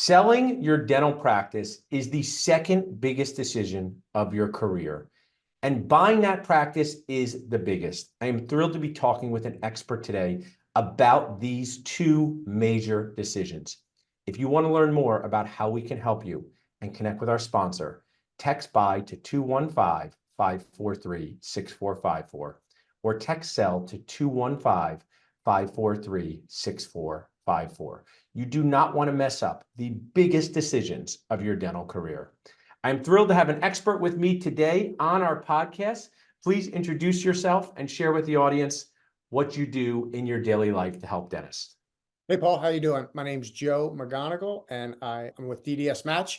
Selling your dental practice is the second biggest decision of your career, and buying that practice is the biggest. I am thrilled to be talking with an expert today about these two major decisions. If you want to learn more about how we can help you and connect with our sponsor, text BUY to 215-543-6454 or text SELL to 215-543-6454. You do not want to mess up the biggest decisions of your dental career. I'm thrilled to have an expert with me today on our podcast. Please introduce yourself and share with the audience what you do in your daily life to help dentists. Hey, Paul, how you doing? My name's Joe McGonigal, and I'm with DDSmatch,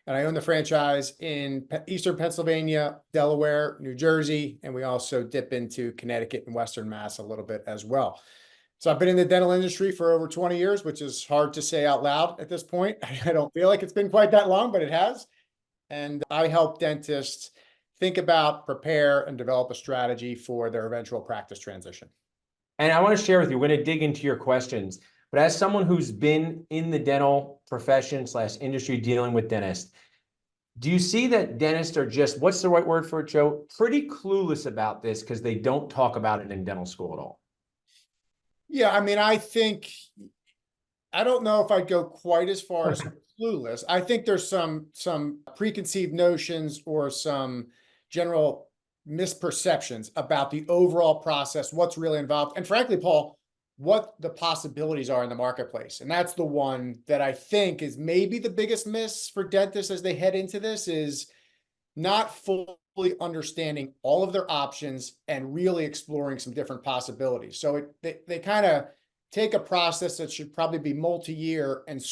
and I own the franchise in Eastern Pennsylvania, Delaware, New Jersey, and we also dip into Connecticut and Western Mass a little bit as well. So I've been in the dental industry for over 20 years, which is hard to say out loud at this point. I don't feel like it's been quite that long, but it has. And I help dentists think about, prepare, and develop a strategy for their eventual practice transition. And I want to share with you, we're going to dig into your questions, but as someone who's been in the dental profession / industry dealing with dentists, do you see that dentists are just, what's the right word for it, Joe? Pretty clueless about this because they don't talk about it in dental school at all. Yeah, I mean, I don't know if I'd go quite as far as clueless. I think there's some preconceived notions or some general misperceptions about the overall process, what's really involved, and frankly, Paul, what the possibilities are in the marketplace. And that's the one that I think is maybe the biggest miss for dentists as they head into this, is not fully understanding all of their options and really exploring some different possibilities. So they kind of take a process that should probably be multi-year and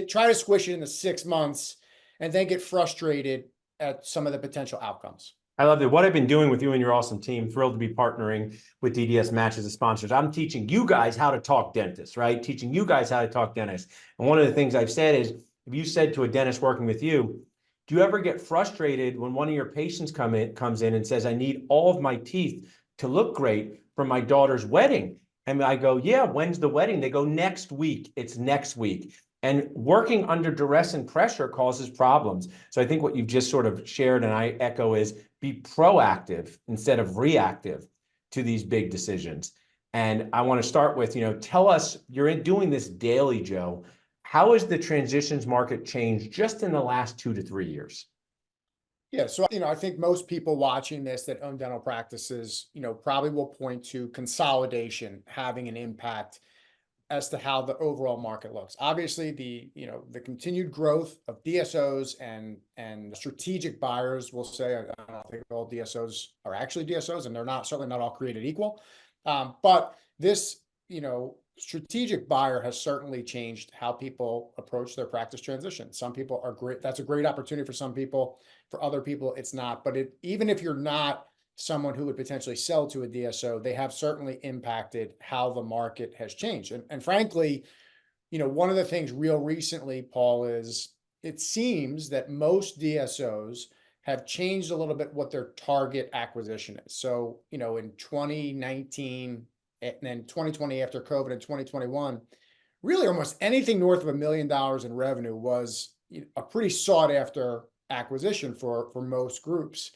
try to squish it into 6 months, and then get frustrated at some of the potential outcomes. I love it. What I've been doing with you and your awesome team, thrilled to be partnering with DDSmatch as a sponsor. I'm teaching you guys how to talk dentists, right? Teaching you guys how to talk dentists. And one of the things I've said is, if you said to a dentist working with you, do you ever get frustrated when one of your patients comes in and says, I need all of my teeth to look great for my daughter's wedding? And I go, yeah, when's the wedding? They go, next week. It's next week. And working under duress and pressure causes problems. So I think what you've just sort of shared, and I echo, is be proactive instead of reactive to these big decisions. And I want to start with, tell us, you're doing this daily, Joe. How has the transitions market changed just in the last 2 to 3 years? Yeah, so I think most people watching this that own dental practices, probably will point to consolidation having an impact as to how the overall market looks. Obviously, the continued growth of DSOs and strategic buyers will say, I don't think all DSOs are actually DSOs, and they're certainly not all created equal. But this, strategic buyer has certainly changed how people approach their practice transition. Some people are great. That's a great opportunity for some people. For other people, it's not. But even if you're not someone who would potentially sell to a DSO, they have certainly impacted how the market has changed. And frankly, one of the things real recently, Paul, is it seems that most DSOs have changed a little bit what their target acquisition is. So, in 2019 and then 2020 after COVID, and 2021, really almost anything north of $1 million in revenue was a pretty sought after acquisition for most groups.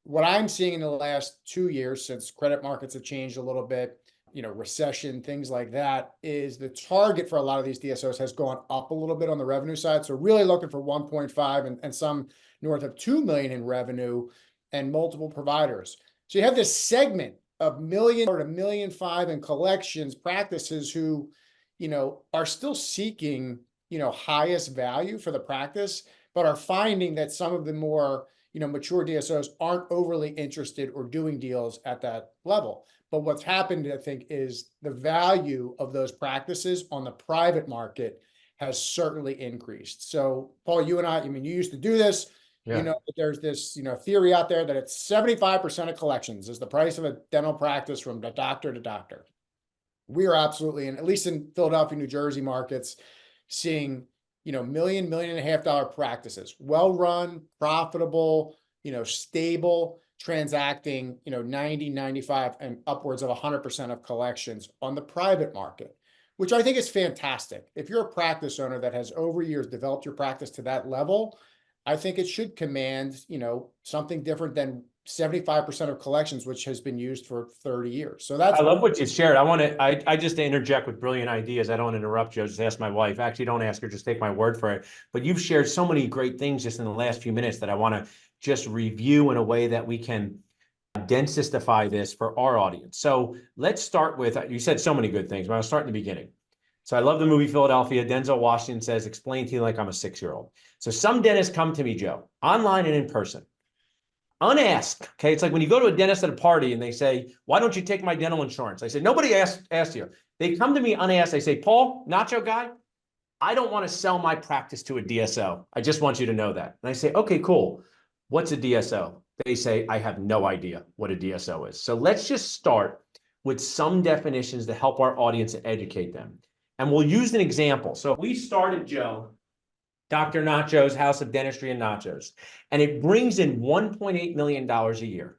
What I'm seeing in the last 2 years, since credit markets have changed a little bit, recession, things like that, is the target for a lot of these DSOs has gone up a little bit on the revenue side. So really looking for 1.5 and some north of 2 million in revenue and multiple providers. So you have this segment of $1 million or $1.5 million in collections practices who, are still seeking, highest value for the practice, but are finding that some of the more mature DSOs aren't overly interested or doing deals at that level. But what's happened, I think, is the value of those practices on the private market has certainly increased. So, Paul, you and I mean, you used to do this. Yeah. There's this, theory out there that it's 75% of collections is the price of a dental practice from the doctor to doctor. We are absolutely, and at least in Philadelphia, New Jersey markets, seeing $1 million, $1.5 million practices, well-run, profitable, stable, transacting, 90, 95, and upwards of 100% of collections on the private market. which I think is fantastic. If you're a practice owner that has over years developed your practice to that level, I think it should command, something different than 75% of collections, which has been used for 30 years. So I that's love one. what you shared. I just to interject with brilliant ideas. I don't want to interrupt you. Just ask my wife. Actually, don't ask her. Just take my word for it. But you've shared so many great things just in the last few minutes that I want to just review in a way that we can densify this for our audience. So let's start with, you said so many good things, but I'll start in the beginning. So I love the movie Philadelphia. Denzel Washington says, explain to you like I'm a 6-year-old. So some dentists come to me, Joe, online and in person, unasked. Okay. It's like when you go to a dentist at a party and they say, why don't you take my dental insurance? I say, nobody asked you. They come to me unasked. They say, Paul, Nacho guy, I don't want to sell my practice to a DSO. I just want you to know that. And I say, okay, cool. What's a DSO? They say, I have no idea what a DSO is. So let's just start with some definitions to help our audience and educate them. And we'll use an example. So we started, Joe, Dr. Nachos, House of Dentistry and Nachos, and it brings in $1.8 million a year.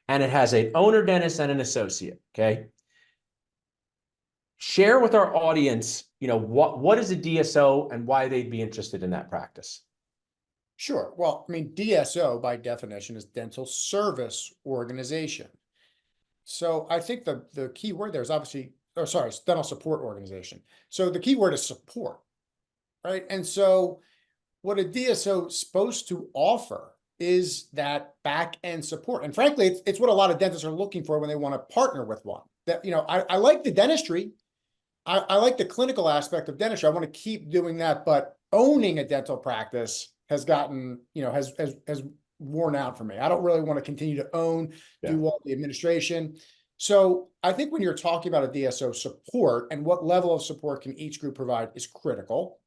And it has an owner dentist and an associate, okay? Share with our audience, what is a DSO and why they'd be interested in that practice. Sure. Well, I mean, DSO by definition is dental service organization. So I think the key word there is obviously, or sorry, it's dental support organization. So the key word is support, right? And so what a DSO is supposed to offer is that back end support. And frankly, it's what a lot of dentists are looking for when they want to partner with one. That, I like the dentistry. I like the clinical aspect of dentistry. I want to keep doing that, but owning a dental practice has gotten, has worn out for me. I don't really want to continue to own, do all the administration. So I think when you're talking about a DSO support and what level of support can each group provide is critical.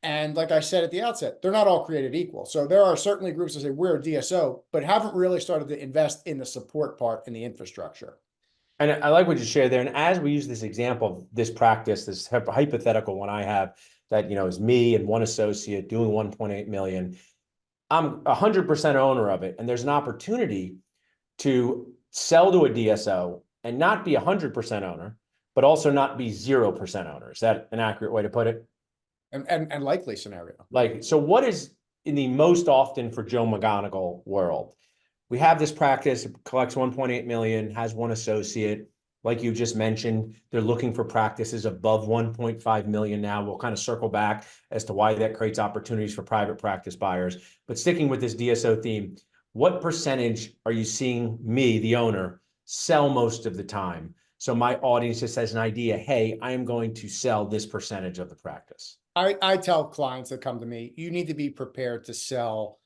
And like I said at the outset, they're not all created equal. So there are certainly groups that say we're a DSO, but haven't really started to invest in the support part and the infrastructure. And I like what you shared there. And as we use this example, this practice, this hypothetical one I have that, is me and one associate doing 1.8 million, I'm 100% owner of it. And there's an opportunity to sell to a DSO and not be 100% owner, but also not be 0% owner. Is that an accurate way to put it? And likely scenario. Like, so what is in the most often for Joe McGonigal world? We have this practice, collects 1.8 million, has one associate. Like you just mentioned, they're looking for practices above 1.5 million now. We'll kind of circle back as to why that creates opportunities for private practice buyers. But sticking with this DSO theme, what percentage are you seeing me, the owner, sell most of the time? So my audience just has an idea, hey, I am going to sell this percentage of the practice. I tell clients that come to me, you need to be prepared to sell,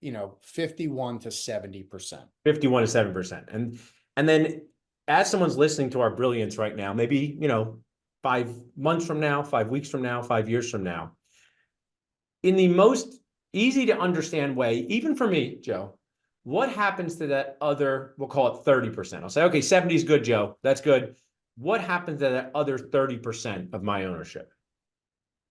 51 to 70%. 51 to 7%. And then as someone's listening to our brilliance right now, maybe, 5 months from now, 5 weeks from now, 5 years from now, in the most easy to understand way, even for me, Joe, what happens to that other, we'll call it 30%. I'll say, okay, 70 is good, Joe. That's good. What happens to that other 30% of my ownership?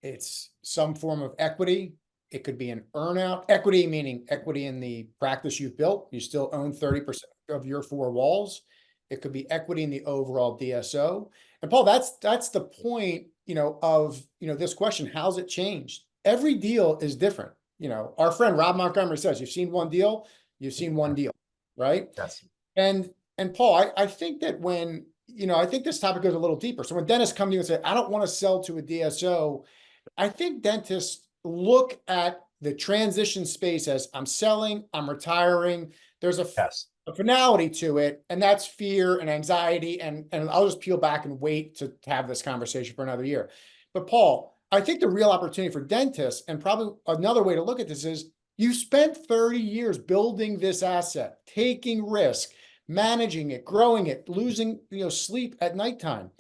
It's some form of equity. It could be an earnout equity, meaning equity in the practice you've built. You still own 30% of your 4 walls. It could be equity in the overall DSO. And Paul, that's the point, of, this question. How's it changed? Every deal is different. Our friend Rob Montgomery says, you've seen one deal, you've seen one deal, right? Yes. And Paul, I think that when, I think this topic goes a little deeper. So when dentists come to you and say, I don't want to sell to a DSO, I think dentists look at the transition space as I'm selling, I'm retiring. There's a finality to it, and that's fear and anxiety. And I'll just peel back and wait to have this conversation for another year. But Paul, I think the real opportunity for dentists, and probably another way to look at this is, you spent 30 years building this asset, taking risk, managing it, growing it, losing, sleep at nighttime.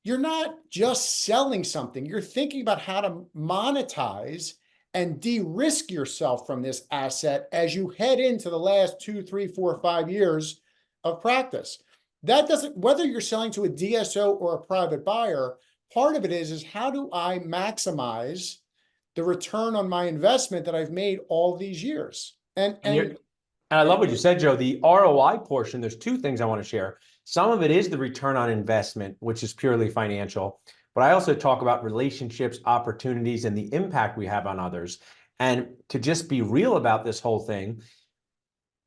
You're not just selling something. You're thinking about how to monetize and de-risk yourself from this asset as you head into the last 2, 3, 4, 5 years of practice. That doesn't, whether you're selling to a DSO or a private buyer, part of it is how do I maximize the return on my investment that I've made all these years? And I love what you said, Joe. The ROI portion, there's 2 things I want to share. Some of it is the return on investment, which is purely financial. but I also talk about relationships, opportunities, and the impact we have on others. And to just be real about this whole thing,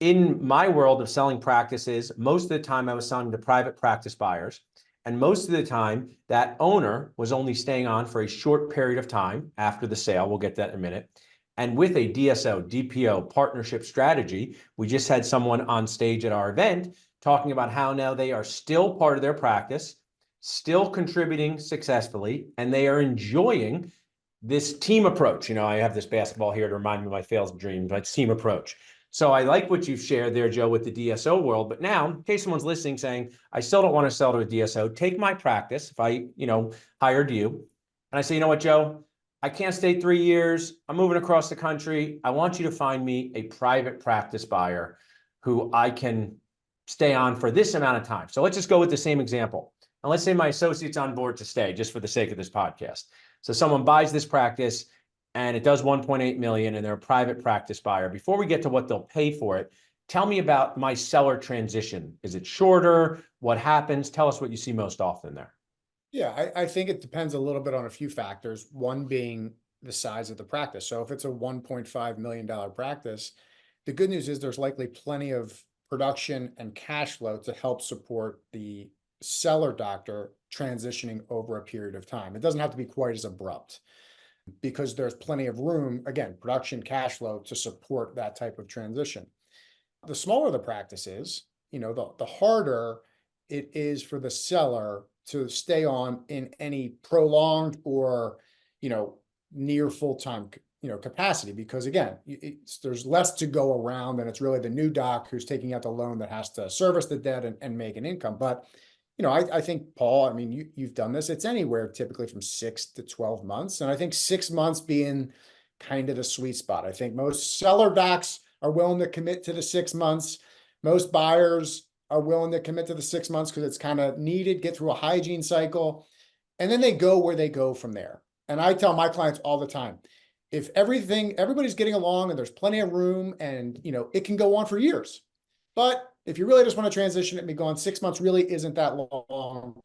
in my world of selling practices, most of the time I was selling to private practice buyers. And most of the time, that owner was only staying on for a short period of time after the sale. We'll get that in a minute. And with a DSO, DPO partnership strategy, we just had someone on stage at our event talking about how now they are still part of their practice, still contributing successfully, and they are enjoying this team approach. I have this basketball here to remind me of my failed dream, but team approach. So I like what you've shared there, Joe, with the DSO world. But now, in case someone's listening saying, I still don't want to sell to a DSO, take my practice. If I, hired you and I say, you know what, Joe, I can't stay 3 years. I'm moving across the country. I want you to find me a private practice buyer who I can stay on for this amount of time. So let's just go with the same example. And let's say my associate's on board to stay just for the sake of this podcast. So someone buys this practice and it does 1.8 million and they're a private practice buyer. Before we get to what they'll pay for it, tell me about my seller transition. Is it shorter? What happens? Tell us what you see most often there. Yeah, I think it depends a little bit on a few factors, one being the size of the practice. So if it's a $1.5 million practice, the good news is there's likely plenty of production and cash flow to help support the seller doctor transitioning over a period of time. It doesn't have to be quite as abrupt because there's plenty of room, again, production, cash flow to support that type of transition. The smaller the practice is, the harder it is for the seller to stay on in any prolonged or, near full-time, capacity, because again, there's less to go around, and it's really the new doc who's taking out the loan that has to service the debt and make an income. But, I think, Paul, I mean, you've done this. It's anywhere typically from 6 to 12 months. And I think 6 months being kind of the sweet spot. I think most seller docs are willing to commit to the 6 months. Most buyers are willing to commit to the 6 months because it's kind of needed, get through a hygiene cycle, and then they go where they go from there. And I tell my clients all the time, if everybody's getting along and there's plenty of room and, it can go on for years. But if you really just want to transition it and be gone, 6 months really isn't that long.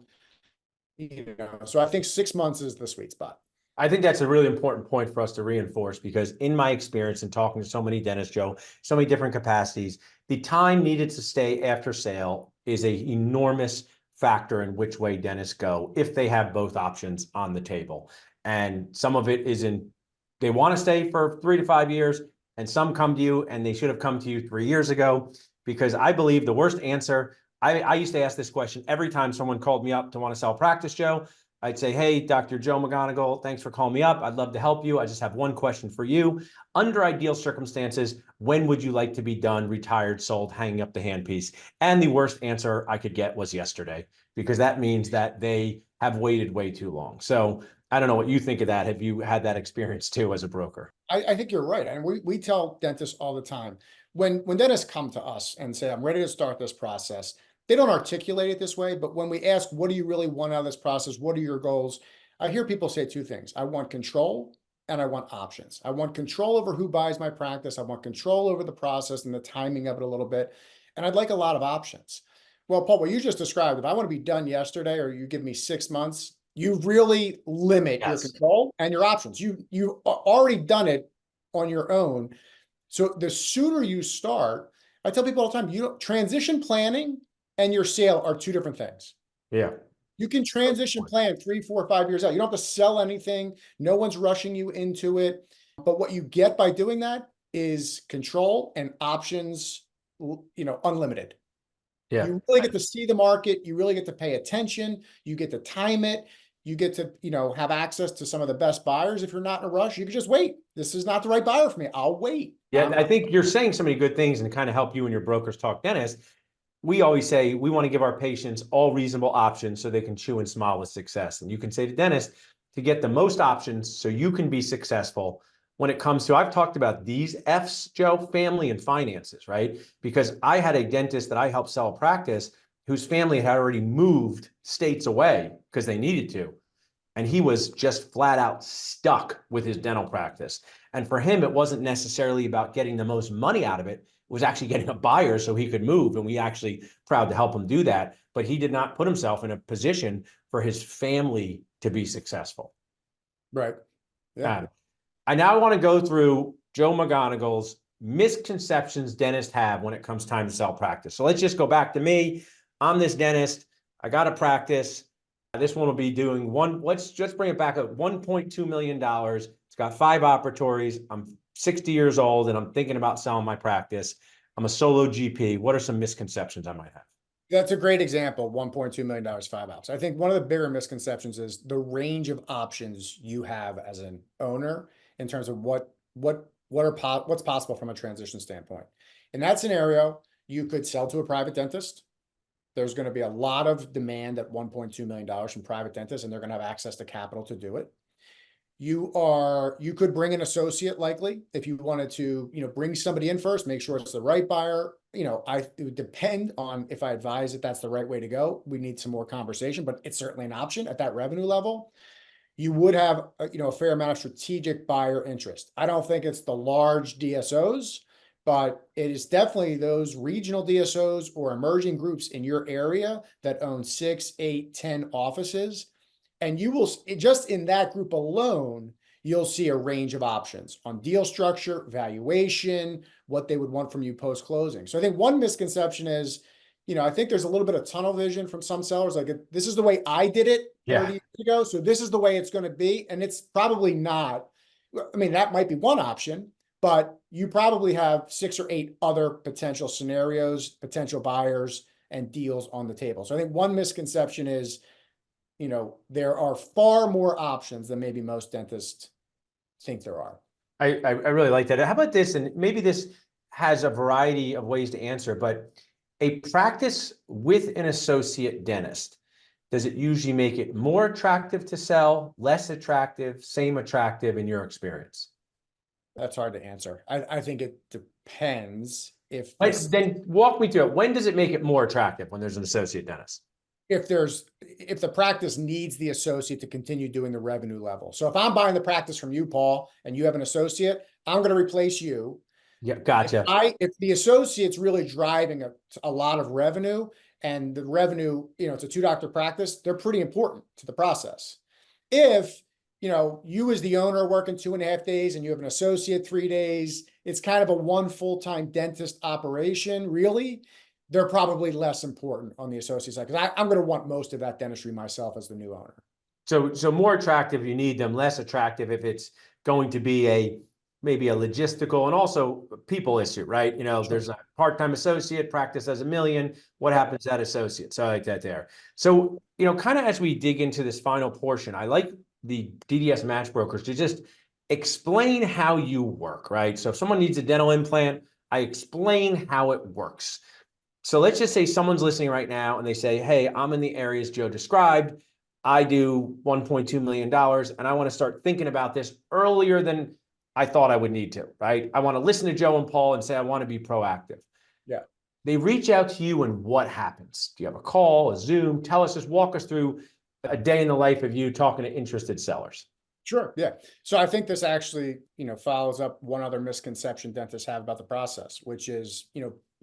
So I think 6 months is the sweet spot. I think that's a really important point for us to reinforce, because in my experience and talking to so many dentists, Joe, so many different capacities, the time needed to stay after sale is an enormous factor in which way dentists go if they have both options on the table. And some of it is they want to stay for 3 to 5 years, and some come to you and they should have come to you 3 years ago, because I believe the worst answer, I used to ask this question every time someone called me up to want to sell practice, Joe. I'd say, hey, Dr. Joe McGonigal, thanks for calling me up. I'd love to help you. I just have one question for you. Under ideal circumstances, when would you like to be done, retired, sold, hanging up the handpiece? And the worst answer I could get was yesterday, because that means that they have waited way too long. So I don't know what you think of that. Have you had that experience too as a broker? I think you're right. And we tell dentists all the time, when dentists come to us and say, I'm ready to start this process, they don't articulate it this way, but when we ask, what do you really want out of this process? What are your goals? I hear people say two things. I want control and I want options. I want control over who buys my practice. I want control over the process and the timing of it a little bit. And I'd like a lot of options. Well, Paul, what you just described, if I want to be done yesterday or you give me 6 months, you really limit your control and your options. You already done it on your own. So the sooner you start, I tell people all the time, transition planning and your sale are two different things. Yeah. You can transition plan 3, 4, 5 years out. You don't have to sell anything. No one's rushing you into it. But what you get by doing that is control and options, unlimited. Yeah. You really get to see the market. You really get to pay attention. You get to time it. You get to, have access to some of the best buyers. If you're not in a rush, you can just wait. This is not the right buyer for me. I'll wait. Yeah, I think you're saying so many good things and kind of help you and your brokers talk dentist. We always say we want to give our patients all reasonable options so they can chew and smile with success. And you can say to dentists to get the most options so you can be successful when it comes to, I've talked about these F's, Joe, family and finances, right? Because I had a dentist that I helped sell a practice whose family had already moved states away because they needed to. And he was just flat out stuck with his dental practice. And for him, it wasn't necessarily about getting the most money out of it. It was actually getting a buyer so he could move. And we actually proud to help him do that. But he did not put himself in a position for his family to be successful. Right. Yeah. I now want to go through Joe McGonigal's misconceptions dentists have when it comes time to sell practice. So let's just go back to me. I'm this dentist. I got a practice. This one will be doing let's just bring it back at $1.2 million. It's got 5 operatories. I'm 60 years old and I'm thinking about selling my practice. I'm a solo GP. What are some misconceptions I might have? That's a great example. $1.2 million, 5 ops. I think one of the bigger misconceptions is the range of options you have as an owner in terms of what's possible from a transition standpoint. In that scenario, you could sell to a private dentist. There's going to be a lot of demand at $1.2 million from private dentists, and they're going to have access to capital to do it. You could bring an associate likely if you wanted to, bring somebody in first, make sure it's the right buyer. It would depend on if I advise that that's the right way to go. We need some more conversation, but it's certainly an option at that revenue level. You would have, a fair amount of strategic buyer interest. I don't think it's the large DSOs, but it is definitely those regional DSOs or emerging groups in your area that own 6, 8, 10 offices. And you will, just in that group alone, you'll see a range of options on deal structure, valuation, what they would want from you post-closing. So I think one misconception is, I think there's a little bit of tunnel vision from some sellers. Like, this is the way I did it 30 years ago, so this is the way it's going to be. And it's probably not. I mean, that might be one option, but you probably have 6 or 8 other potential scenarios, potential buyers, and deals on the table. So I think one misconception is, there are far more options than maybe most dentists think there are. I really like that. How about this? And maybe this has a variety of ways to answer, but a practice with an associate dentist, does it usually make it more attractive to sell, less attractive, same attractive in your experience? That's hard to answer. I think it depends if Then walk me through it. When does it make it more attractive when there's an associate dentist? if the practice needs the associate to continue doing the revenue level. So if I'm buying the practice from you, Paul, and you have an associate, I'm going to replace you. Yeah, gotcha. If the associate's really driving a lot of revenue, and the revenue, it's a 2-doctor practice, they're pretty important to the process. If, you as the owner are working 2.5 days and you have an associate 3 days, it's kind of a one full-time dentist operation, really, they're probably less important on the associate side, because I'm going to want most of that dentistry myself as the new owner. So more attractive, you need them, less attractive if it's going to be maybe a logistical and also people issue, right? Sure. There's a part-time associate, practice as $1 million. What happens to that associate? So I like that there. So, kind of as we dig into this final portion, I like the DDSmatch brokers to just explain how you work, right? So if someone needs a dental implant, I explain how it works. So let's just say someone's listening right now and they say, hey, I'm in the areas Joe described. I do $1.2 million and I want to start thinking about this earlier than I thought I would need to, right? I want to listen to Joe and Paul and say, I want to be proactive. Yeah. They reach out to you and what happens? Do you have a call, a Zoom? Tell us, just walk us through a day in the life of you talking to interested sellers. Sure. Yeah. So I think this actually, follows up one other misconception dentists have about the process, which is,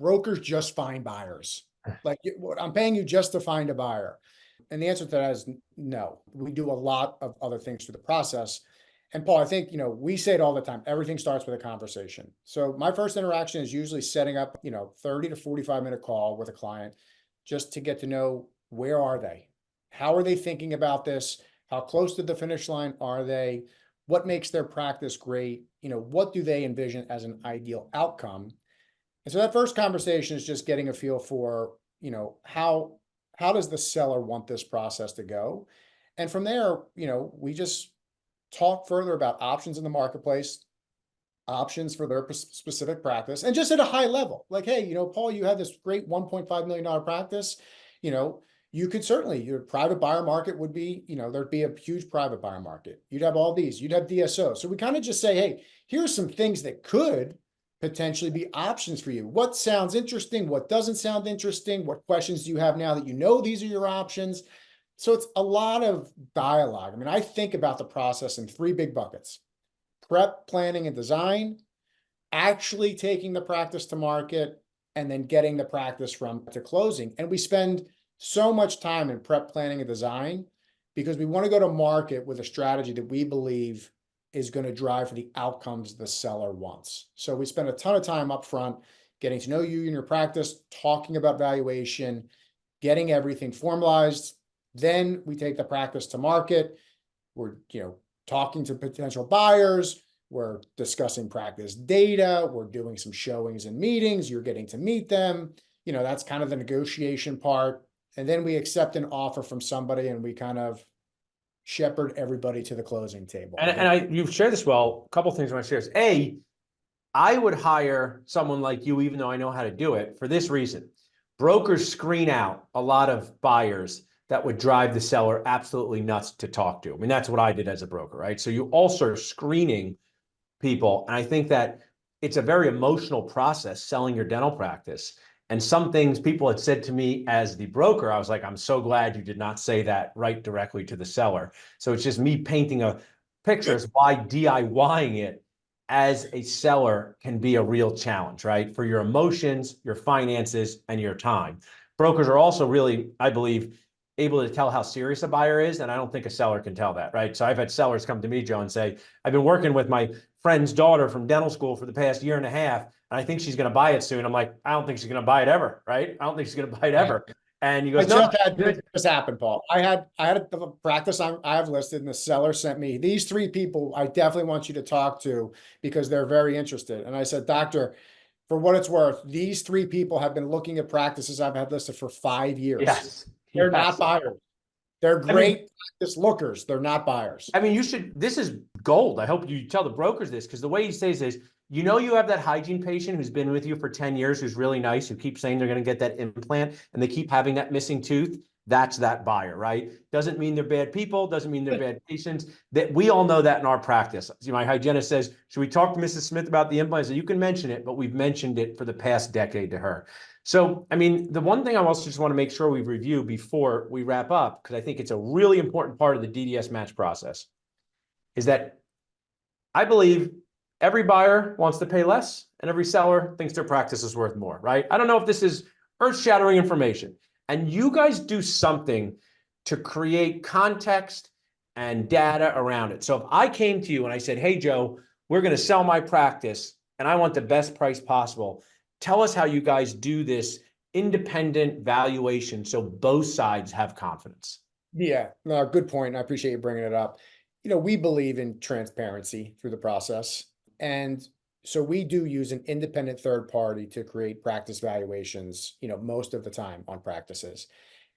brokers just find buyers. Like, I'm paying you just to find a buyer. And the answer to that is no. We do a lot of other things through the process. And Paul, I think, we say it all the time. Everything starts with a conversation. So my first interaction is usually setting up, 30 to 45-minute call with a client just to get to know, where are they? How are they thinking about this? How close to the finish line are they? What makes their practice great? What do they envision as an ideal outcome? And so that first conversation is just getting a feel for, how does the seller want this process to go? And from there, we just talk further about options in the marketplace, options for their specific practice, and just at a high level, like, hey, Paul, you have this great $1.5 million practice, you could certainly, your private buyer market would be, there'd be a huge private buyer market. You'd have all these, you'd have DSO. So we kind of just say, hey, here's some things that could potentially be options for you. What sounds interesting? What doesn't sound interesting? What questions do you have now that these are your options? So it's a lot of dialogue. I mean, I think about the process in 3 big buckets: prep, planning, and design, actually taking the practice to market, and then getting the practice from to closing. And we spend so much time in prep planning and design because we want to go to market with a strategy that we believe is going to drive for the outcomes the seller wants. So we spend a ton of time up front getting to know you and your practice, talking about valuation, getting everything formalized. Then we take the practice to market. We're, talking to potential buyers. We're discussing practice data. We're doing some showings and meetings. You're getting to meet them. That's kind of the negotiation part. And then we accept an offer from somebody and we kind of shepherd everybody to the closing table. And you've shared this well. A couple of things I want to share is I would hire someone like you, even though I know how to do it, for this reason. Brokers screen out a lot of buyers that would drive the seller absolutely nuts to talk to. I mean, that's what I did as a broker, right? So you also are screening people. And I think that it's a very emotional process selling your dental practice. And some things people had said to me as the broker, I was like, I'm so glad you did not say that right directly to the seller. So it's just me painting a picture as why DIYing it as a seller can be a real challenge, right? For your emotions, your finances, and your time. Brokers are also really, I believe, able to tell how serious a buyer is. And I don't think a seller can tell that, right? So I've had sellers come to me, Joe, and say, I've been working with my friend's daughter from dental school for the past year and a half, and I think she's going to buy it soon. I'm like, I don't think she's going to buy it ever, right? I don't think she's going to buy it ever. And he goes, I no. just had this happen, Paul. I had a practice I have listed, and the seller sent me these 3 people I definitely want you to talk to because they're very interested. And I said, Doctor, for what it's worth, these 3 people have been looking at practices I've had listed for 5 years. Yes. They're not buyers. They're great practice lookers. They're not buyers. I mean, this is gold. I hope you tell the brokers this, because the way he says is, you have that hygiene patient who's been with you for 10 years, who's really nice, who keeps saying they're going to get that implant and they keep having that missing tooth. That's that buyer, right? Doesn't mean they're bad people. Doesn't mean they're bad patients. That we all know that in our practice. My hygienist says, should we talk to Mrs. Smith about the implant? I said, you can mention it, but we've mentioned it for the past decade to her. So, I mean, the one thing I also just want to make sure we review before we wrap up, because I think it's a really important part of the DDSmatch process, is that I believe every buyer wants to pay less and every seller thinks their practice is worth more, right? I don't know if this is earth-shattering information. And you guys do something to create context and data around it. So if I came to you and I said, hey, Joe, we're going to sell my practice and I want the best price possible, tell us how you guys do this independent valuation so both sides have confidence. Yeah, no, good point. I appreciate you bringing it up. We believe in transparency through the process. And so we do use an independent third party to create practice valuations, most of the time on practices.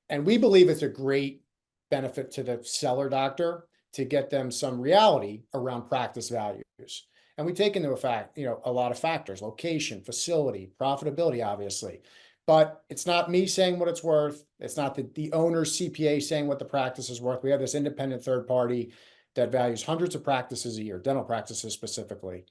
And we believe it's a great benefit to the seller doctor to get them some reality around practice values. And we take into effect, a lot of factors: location, facility, profitability, obviously. But it's not me saying what it's worth. It's not the owner's CPA saying what the practice is worth. We have this independent third party that values hundreds of practices a year, dental practices specifically.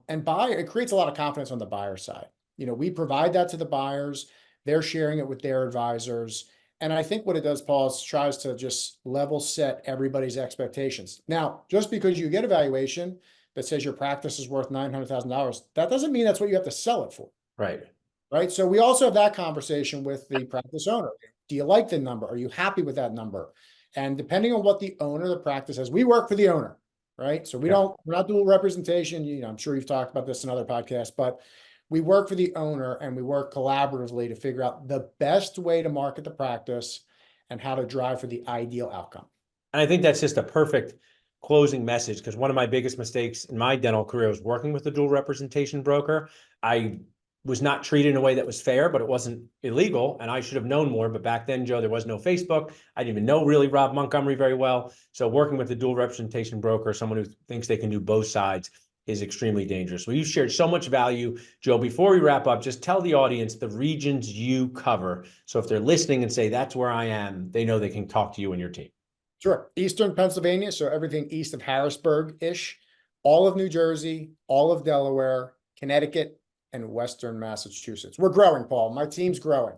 And it creates a lot of confidence on the buyer side. We provide that to the buyers. They're sharing it with their advisors. And I think what it does, Paul, is tries to just level set everybody's expectations. Now, just because you get a valuation that says your practice is worth $900,000, that doesn't mean that's what you have to sell it for. Right. Right. So we also have that conversation with the practice owner. Do you like the number? Are you happy with that number? And depending on what the owner of the practice says, we work for the owner, right? So we're not dual representation. I'm sure you've talked about this in other podcasts, but we work for the owner and we work collaboratively to figure out the best way to market the practice and how to drive for the ideal outcome. And I think that's just a perfect closing message, because one of my biggest mistakes in my dental career was working with a dual representation broker. I was not treated in a way that was fair, but it wasn't illegal. And I should have known more. But back then, Joe, there was no Facebook. I didn't even know really Rob Montgomery very well. So working with a dual representation broker, someone who thinks they can do both sides, is extremely dangerous. Well, you shared so much value, Joe. Before we wrap up, just tell the audience the regions you cover. So if they're listening and say, that's where I am, they know they can talk to you and your team. Sure. Eastern Pennsylvania, so everything east of Harrisburg-ish, all of New Jersey, all of Delaware, Connecticut, and Western Massachusetts. We're growing, Paul. My team's growing.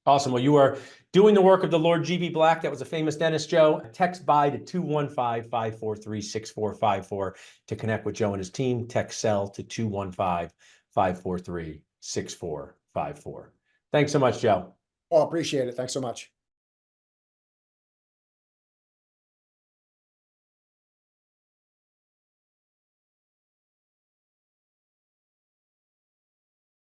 Awesome. Well, you are doing the work of the Lord G.B. Black. That was a famous dentist, Joe. Text by to 215-543-6454 to connect with Joe and his team. Text cell to 215-543-6454. Thanks so much, Joe. Oh, appreciate it. Thanks so much.